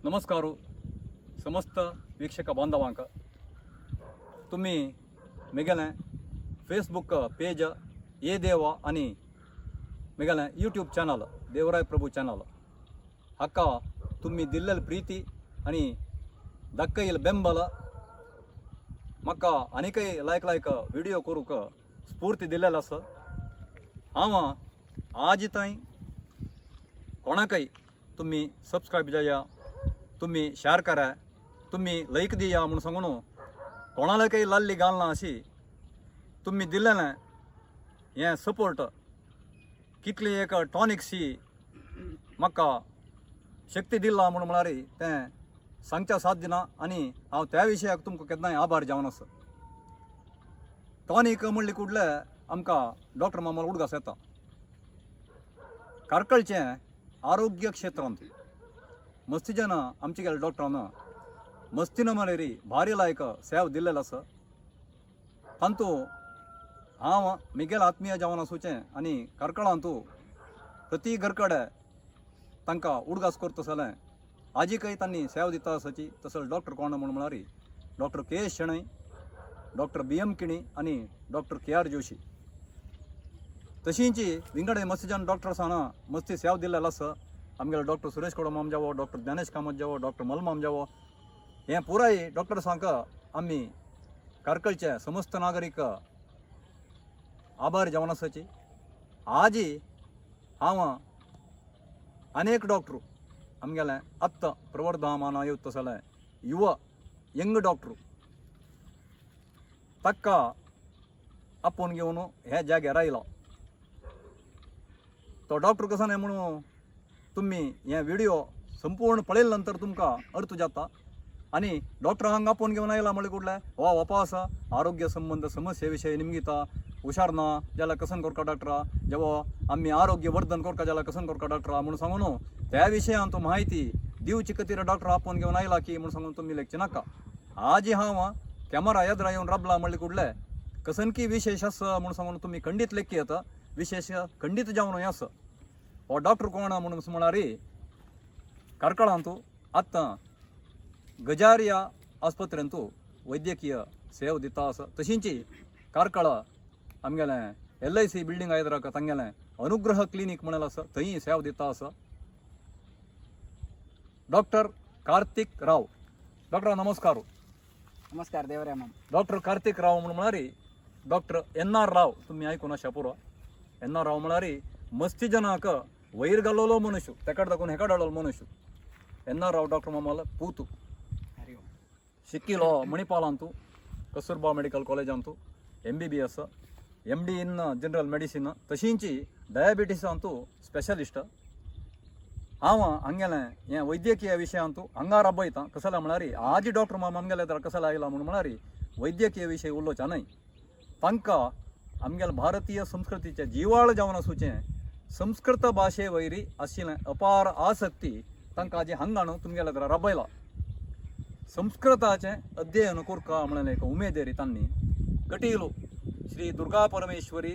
नमस्कार समस्त वीक्षक बांधवांक तुम्ही मेगेलें फेसबुक पेज ये देवा आणि मेगेलें यूट्यूब चॅनल देवराय प्रभू चॅनल हाका तुम्ही दिल्लेली प्रीती आणि दक्कईल बेंबल म्हाका आनीकय लायक व्हिडिओ करूक स्फूर्ती दिलेलो आसा। हांव आज ताईं कोणाकय तुम्ही सबस्क्राईब जाया, तुम्ही शेअर करा, तुम्ही लाईक दिया म्हणून सांगून कोणाला काही लाल्ली घालना अशी तुम्ही दिलेलें हें सपोर्ट कितली एक टॉनिक सी म्हाका शक्ती दिला म्हणून म्हळ्यार तें सांगच्या साथ दिना आनी हांव त्या विशयाक तुमकां केन्नाय आभार जावन आसा। टॉनिक म्हणली कुडले आमकां डॉक्टर मामल उडगास येता। कारकळचें आरोग्य क्षेत्रांत मस्ती जन आमचे गेले डॉक्टरान मस्तीन मलेरी भारी लायक सेवा दिल्लेलो आसा। तांतू हांव मिगेल आत्मीय जावन आसूचें आनी कारकळांतू प्रति घरकडे तांकां उडगास करता जाल्यार आजीकय तांणी सेवा दिता आसाची। तसोच डॉक्टर कोण म्हणून म्हळ्यार डॉक्टर के शेणै, डॉक्टर BM किणी आनी डॉक्टर KR जोशी तशींची विंगडे मस्ती जन डॉक्टर्स हांगा मस्ती सेवा दिल्लेलो आसा। आमगेले डॉक्टर सुरेश कोडो माम जावो, डॉक्टर ज्ञानेश कामत जावो, डॉक्टर मलमाम जावो, हें पुराय डॉक्टर्सांक आमी कारकळचे समस्त नागरीक आभार जावन आसाची। आजी हांव अनेक डॉक्टर आमगेले आत्ता प्रवर्धमान आयुक्त जाल्यार युवा यंग डॉक्टर ताका आपोवन घेवन हे जाग्यार आयला। तो डॉक्टर कसो न्ही म्हणून तुम्ही हे व्हिडिओ संपूर्ण पळयले नंतर तुमकां अर्थ जाता। आनी डॉक्टर हांगा आपोवन घेवन आयला म्हळ्यार कुठले हो वपा आसा आरोग्य संबंध समस्ये विशयी निमगिता हुशार ना जाल्यार कसन करता डॉक्टरा, जेव्हा आमी आरोग्य वर्धन करता जाल्यार कसन करता डॉक्टरा म्हणून सांगून त्या विशयान तूं म्हायती दिवची खातीर डॉक्टर आपोवन घेवन आयला की म्हणून सांगून तुमी लेखचे नाका। आज हांव कॅमेरा येद्रा येवन राबला म्हळ्यार कुठले कसनकी विशेष आसा म्हणून सांगून तुमी खंडीत लेखी येता विशेष खंडीत जावन आसा। हो डॉक्टर कोण म्हणून म्हळ्यार कारकळांतू आतां गजारिया आस्पत्र्यांतू वैद्यकीय सेवा दिता आसा। तशींच कारकळ आमगेलें LIC बिल्डींग आयद्राक तांगेलें अनुग्रह क्लिनीक म्हणून आसा थंय सेवा दिता आसा। डॉक्टर कार्तिक राव, डॉक्टर नमस्कार। नमस्कार देवराय माम। डॉक्टर कार्तिक राव म्हणून म्हळ्यार डॉक्टर NR राव तुम्ही आयकून आसा पुरो। NR राव म्हळ्यार मस्ती जनाक वयर घालोलो मनुष्य तेका दाखोवन हेका डाळलो मनुष्य। NR राव डॉक्टर मामाल पूत शिकिलो मणिपालांतू कस्तुरबा मेडिकल कॉलेजांतू MBBS MD in general medicine तशींच डायबिटीसांतू स्पेशलिस्ट। हांव हांगेलें हें वैद्यकीय विशयांतू हांगा राबयतां कसो म्हळ्यार आज डॉक्टर मामा आमगेले तर कसो आयला म्हणून म्हळ्यार वैद्यकीय विशय उलोवचा न्हय तांकां आमगेले भारतीय संस्कृतीचें जिवाळ जावन आसूचें संस्कृत भाशे वयरी आशिल्लें अपार आसक्ती तांकां आजी हांगाण तुमगेले तर राबयला। संस्कृताचें अध्ययन करता म्हणून एक उमेदेरी तांणी कटिलू श्री दुर्गा परमेश्वरी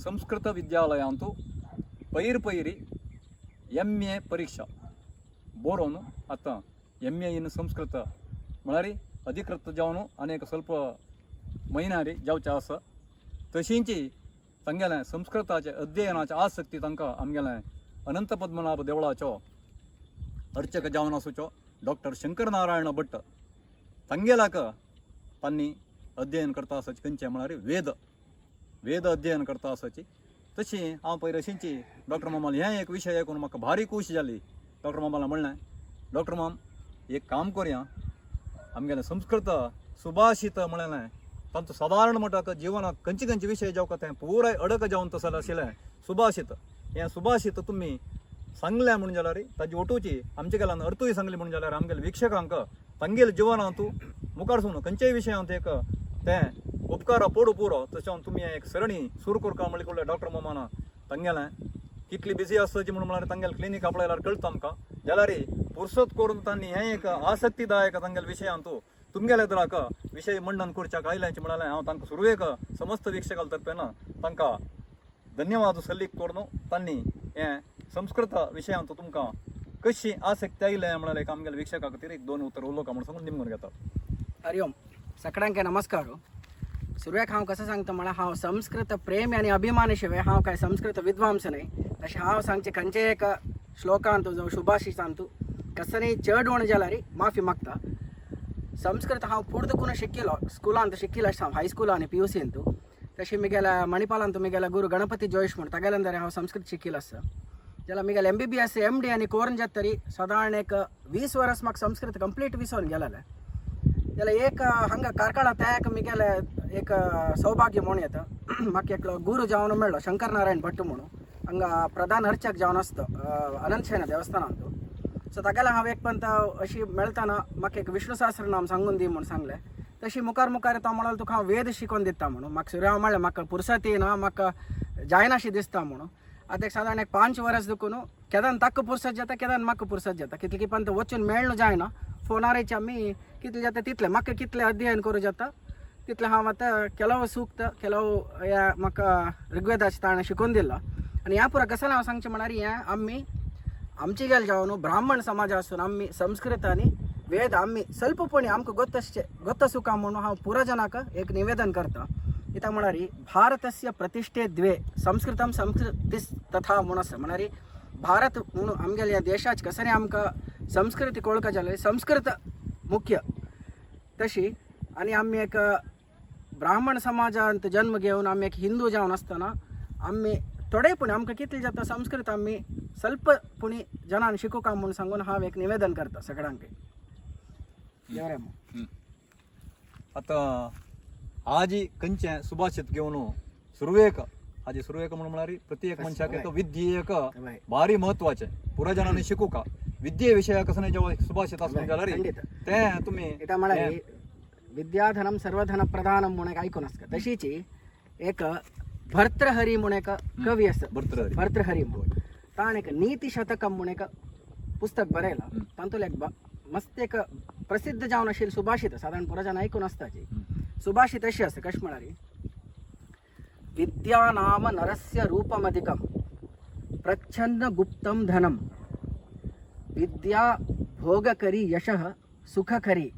संस्कृत विद्यालयांतू पयरी MA परीक्षा बरोवन आतां MA इन संस्कृत म्हळ्यार अधिकृत जावन आनीक ಸ್ವಲ್ಪ म्हयन्यारी जावचें आसा। तशींच तांगेलें संस्कृताचे अध्ययनाची आसक्ती तांकां आमगेलें अनंत पद्मनाभ देवळाचो अर्चक जावन आसूचो डॉक्टर शंकर नारायण भट्ट तांगेलाक तांणी अध्ययन करता आसाची खंयचें म्हळ्यार वेद अध्ययन करता आसाची। तशी हांव पयर अशींची डॉक्टर मामाल हें एक विशय आयकून म्हाका भारी खूश जाली। डॉक्टर मामाला म्हणलें डॉक्टर माम एक काम करया आमगेलें संस्कृत सुभाषित म्हणलें तांचो सादारण मटाक जिवनाक खंयचे विशय जावं तें पुराय अडक जावन तसलें आशिल्लें सुभाषित। हें सुभाषित तुमी सांगलें म्हणून जाल्यार ताजी ओटूची आमचे गेल्यान अर्थूय सांगली म्हणून जाल्यार आमगेल्या विक्षकांक तांगेल्या जिवनांतू मुखार सुन खंयच्याय विशयांत एक तें उपकार पडू पुरो तशें तुमी एक सरणी सुरू करता म्हळ्यार डॉक्टर मामान तांगेलें कितली बिजी आसची म्हणून म्हळ्यार तांगेलें क्लिनीक आपल्याला कळटा आमकां जाल्यार फुरसत करून तांणी हें एक आसक्तीदायक तांगेल्या विशयांतू तुमगेल्या तराक विशय मंडन करच्याक आयल्याचें म्हळ्यार हांव तांकां सुरवेक समस्त विक्षकाल तर्फेन तांकां धन्यवाद सल्लीक करून तांणी हें संस्कृत विशयांत तुमकां कशी आसक्ती आयल्या म्हणल्यार आमगेले विक्षका खातीर एक दोन उतर उलोवका म्हणून सांगून निमगून घेता. हरिओम. सगळ्यांक नमस्कार. सुरवेक हांव कसं सांगता म्हळ्यार हांव संस्कृत प्रेमी आनी अभिमानी शिवाय हांव काय संस्कृत विद्वांस न्हय. तशें हांव सांगचें खंयचे एक श्लोकांतू जावं शुभाशिसांतू कसनय चड उण जाल्यार माफी मागता. संस्कृत हांव पुर्तकून शिकिलो, स्कुलांत शिकिलो हांव हायस्कुलान आनी PUCंतू. तशें म्हगेल्या मणिपालांतू म्हगेल्या गुरू गणपती जोईश म्हूण तागेल्यान हांव संस्कृत शिकिलो आसा. जाल्यार म्हगेले MBBS MD आनी कोर्न जात तरी सादारण एक 20 वर्स म्हाका संस्कृत कंप्लीट विसरून गेलेले. जाल्यार एक हांगा कारकाळा त्याक म्हगेले एक सौभाग्य म्हूण येता. म्हाका एक गुरू जावन मेळ्ळो शंकर नारायण भट्ट म्हणून. हांगा प्रधान अर्चक जावन आसता अनंतशयन देवस्थानांतू. सो तागेला हांव एक पंत अशी मेळटाना म्हाका एक विष्णू सहस्रनाम सांगून दी म्हणून सांगलें. तशी मुखार मुखार येता म्हणाल तुका हांव वेद शिकोवन दिता म्हणून. म्हाका सुर्या म्हणलें म्हाका पुरसत येना, म्हाका जायनाशी दिसता म्हणून. आतां एक सादारण एक 5 वर्स देखून केदान ताका पुरसत जाता, केदान म्हाका पुरसत जाता. कितले की पंत वचून मेळणं जायना. फोनारच आमी कितले जाता तितले म्हाका कितले अध्ययन करूं जाता तितले हांव आतां ಕೆಲವು सूक्त ಕೆಲವು म्हाका ऋग्वेदाचे ताणें शिकोवन दिला. आनी ह्या पुरा कसं हांव सांगचें म्हळ्यार हें आमी आमची गेल जावन ब्राह्मण समाज आसून आमी संस्कृत आनी वेद आमी स्वल्पपणी आमकां गोत्त सुका म्हणून हांव पुरा जनाक एक निवेदन करता. कित्याक म्हळ्यार भारतस्य प्रतिष्ठे द्वे संस्कृतं संस्कृतिस् तथा म्हणून आसा. म्हळ्यार भारत म्हणून आमगेल्या ह्या देशाची कसरी आमकां संस्कृती कळूंक जाल्यार संस्कृत मुख्य तशी. आनी आमी एक ब्राह्मण समाजांत जन्म घेवन आमी एक हिंदू जावन आसतना आमी थोडेपणी आमकां कितले जाता संस्कृत आमी स्वल्पपणी जनान शिकोवका म्हणून सांगून हांव एक निवेदन करता सगळ्यांक. आता आजी खंयचे सुभाषित घेवन सुरवेक आजी सुरवेक म्हणून म्हळ्यार प्रत्येक मनशाक तो विद्ये एक भारी महत्वाचे पुराजनांनी शिकूका. विद्ये विशयाक कसं जेव्हा सुभाषित आसून जाल्यार तें तुमी म्हळ्यार विद्याधनम सर्वधन प्रधानम म्हणून एक आयकून आसता. तशीच एक भर्तृहरी म्हणून एक कवी आसा. भर्तृहरी म्हणून ताणें एक नीती शतकम म्हणून एक पुस्तक बरयलां. तातूंत एक मस्त एक प्रसिद्ध जावन आशिल्ली सुभाषित सादारण पुराजन आयकून आसताची. सुभाषित अशी आसा कशें म्हळ्यार विद्या नाम नरस्य रूपमधिकम प्रच्छन्न गुप्तम धनम विद्या भोगकरी यशः सुखकरी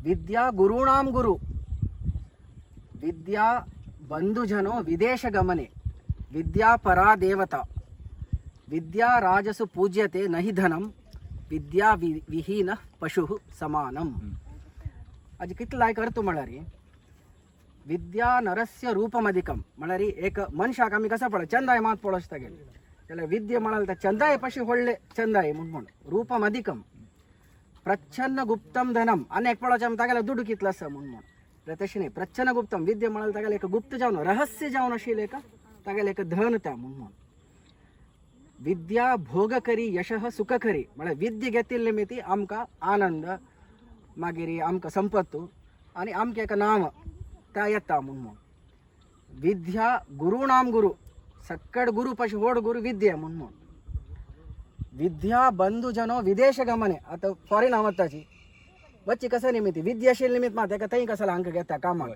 विद्या गुरूणां गुरु विद्या बंधुजनो विदेश गमने विद्या परा देवता विद्या राजसु पूज्यते नहि धनम विद्या विहीन पशु समानम. आज कितलं लायक अर्थ म्हळ्यार विद्या नरस्य रूपमधिकम म्हळ्यार एक मनशाक आमी कसं पळय चंदाय मात पळोवचता गेले जाल्यार विद्या म्हणाल चंदाय पशी व्हडले चंदाय म्हणून रूपमधिकम प्रच्छन्न गुप्तम धनम आनी एक पळोवचें तागेलो दुडू कितलो आसा म्हणून. तशें न्ही प्रच्छन्न गुप्तम विद्या म्हणाल तागेलें एक गुप्त जावन रहस्य जावन आशिल्लें एक तागेलें एक धन त्या म्हणून. विद्या भोगकरी यशः सुखकरी म्हळ्यार विद्या घेतिल्ले निमित्ती आमकां आनंद मागीर आमकां संपत्तू आनी आमकां एक नाम त्या येता म्हणून. विद्या गुरूणाम गुरु सक्कड गुरु पशी व्हड गुरु विद्या म्हणून. विद्या बंधुजनो विदेश गमने आतां फॉरेन वताची वच्ची कसं निमित्ती विद्या आशिल्ले निमित्त मात ताका थंय कसं हांकां घेता कामाक.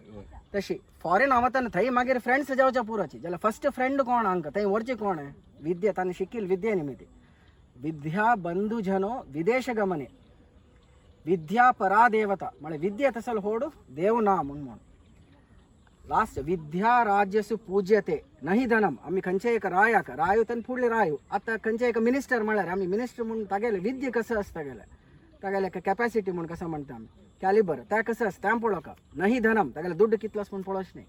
तशी फॉरेन वतना थंय मागीर फ्रेंड्स जावच्या पुराची जाल्यार फर्स्ट फ्रेंड कोण हांकां थंय व्हरचें कोण विद्या ताणें शिकिल्ली विद्ये निमित्ती. विद्या बंधुजनो विदेश गमने विद्या परा देवता म्हळ्यार विद्या तसल व्हड देव ना म्हणून. लास्ट विद्या राज्यसु पूज्यते नहि धनम आमी खंयचे एक रायाक रायो तन फुडले रायो आतां खंयचे एक मिनिस्टर म्हळ्यार आमी मिनिस्टर म्हणून तागेले विद्या कसं आसता गेले तागेले एक कॅपॅसिटी म्हणून कसं म्हणटा आमी कॅलिबर त्या कसं आसता तें पळोवका. नहि धनम तागेले दुड्ड कितलो आसा म्हूण पळोवचें न्ही.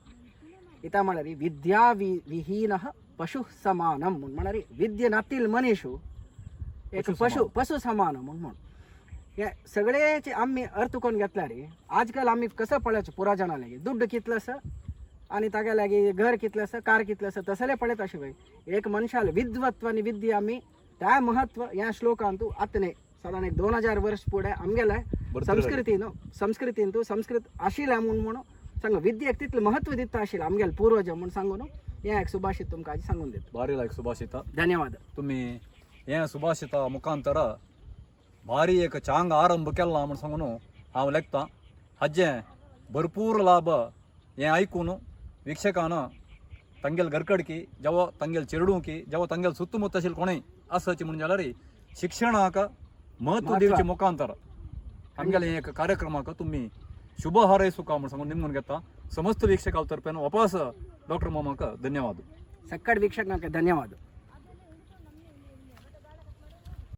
इता म्हळ्यार विद्या विहीनः पशु समानम म्हणून म्हळ्यार विद्या नातील मनीसू एक पशु समान म्हणून. हे सगळेचे आमी अर्थ करून घेतल्यार आजकाल आमी कसं पळोवचें पुराजनां लागीं दुड्ड कितलो आसा आनी तागे लागीं घर कितलें आसा कार कितलें आसा तसलें पळयत अशें एक मनशाल विद्वत्व आनी विद्या आमी त्या महत्व ह्या श्लोकांतू आतने सादारण एक 2000 वर्स फुडें आमगेल्या संस्कृतीन संस्कृत आशिल्लें म्हणून सांग विद्येक तितलें महत्व दिता आशिल्लें आमगेले पूर्वज म्हणून सांगून हें एक सुभाषित तुमकां आज सांगून दिता. भारी लायक सुभाषिता. धन्यवाद. तुम्ही हें सुभाषिता मुखांतर भारी एक चांग आरंभ केला म्हणून सांगून हांव लेखता. हाजे भरपूर लाभ हें आयकून वीक्षकान ತಂಗೆಲ್ ಗರ್ಕಡ್ಕಿ ಜವ ತಂಗೆಲ್ ಚೆರಡುಂಕಿ ಜವ ತಂಗೆಲ್ ಸುತ್ತಮುತ್ತ ಅಸಿಲ್ ಕೊಣೆ ಅಸಚಿ ಮುಂಜಾಲರಿ शिक्षणाक महत्व दिवचे मुखांतर आमगेले एक कार्यक्रमाक तुम्ही शुभ हारैसू का म्हणून सांगून निमून घेता समस्त वीक्षकांतर्फे वापस डॉक्टर मामाक धन्यवाद. सक्कड वीक्षकांक धन्यवाद.